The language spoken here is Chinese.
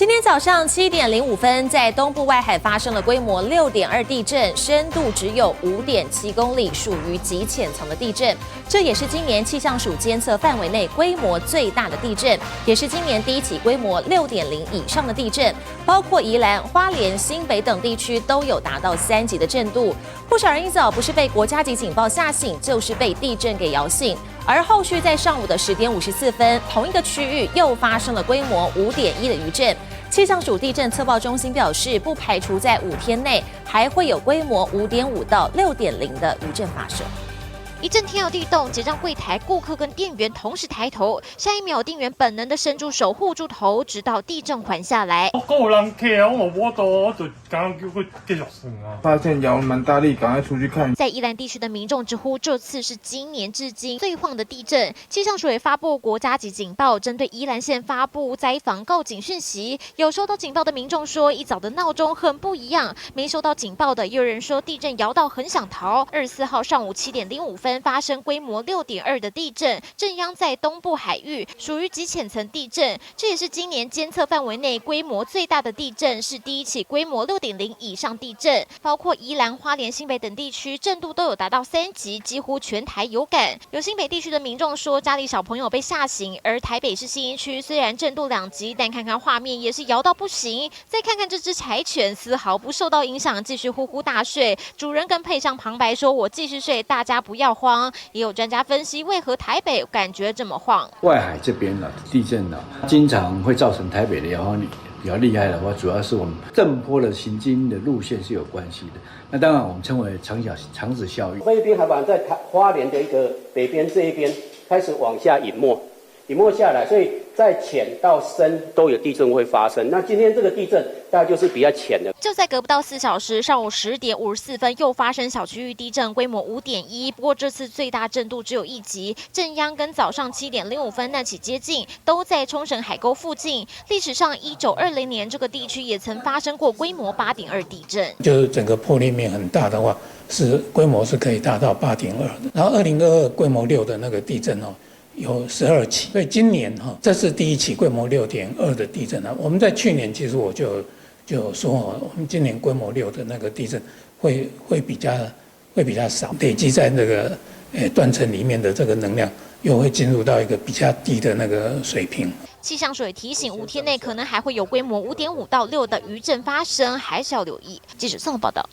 今天早上7点05分，在东部外海发生了规模6.2地震，深度只有5.7公里，属于极浅层的地震。这也是今年气象署监测范围内规模最大的地震，也是今年第一起规模6.0以上的地震。包括宜兰、花莲、新北等地区都有达到3级的震度。不少人一早不是被国家级警报吓醒，就是被地震给摇醒。而后续在上午的10点54分，同一个区域又发生了规模5.1的余震。气象署地震测报中心表示，不排除在5天内还会有规模5.5到6.0的余震发生。一阵天摇地动，结账柜台顾客跟店员同时抬头，下一秒店员本能的伸出手护住头，直到地震缓下来。有人客啊，我无到，我就刚刚叫佢继续算啊。发现摇蛮大力，赶快出去看。在宜兰地区的民众直呼，这次是今年至今最晃的地震。气象署也发布国家级警报，针对宜兰县发布灾防告警讯息。有收到警报的民众说，一早的闹钟很不一样；没收到警报的，也有人说地震摇到很想逃。24号上午7点05分。发生规模6.2的地震，震央在东部海域，属于极浅层地震。这也是今年监测范围内规模最大的地震，是第一起规模6.0以上地震。包括宜兰、花莲、新北等地区震度都有达到3级，几乎全台有感。有新北地区的民众说，家里小朋友被吓醒，而台北市信义区虽然震度2级，但看看画面也是摇到不行。再看看这只柴犬，丝毫不受到影响，继续呼呼大睡。主人更配上旁白说：“我继续睡，大家不要慌。”也有专家分析，为何台北感觉这么晃？外海这边呢，地震呢，经常会造成台北的摇晃力比较厉害的话，主要是我们震波的行经的路线是有关系的。那当然，我们称为长子效应。菲律宾海板在花莲的一个北边这一边开始往下隐没下来，所以在浅到深都有地震会发生。那今天这个地震大概就是比较浅的。就在隔不到4小时，上午10点54分又发生小区域地震，规模5.1，不过这次最大震度只有1级，震央跟早上7点05分那起接近，都在冲绳海沟附近。历史上1920年这个地区也曾发生过规模8.2地震，就是整个破裂面很大的话，是规模是可以达到8.2的。然后2022规模6的那个地震有12起，所以今年这是第一起规模6.2的地震。我们在去年其实我就有说我们今年规模6的那个地震会比较少，累积在那个断层里面的这个能量又会进入到一个比较低的那个水平。气象署也提醒，5天内可能还会有规模5.5到6的余震发生，还是要留意。记者宋报道。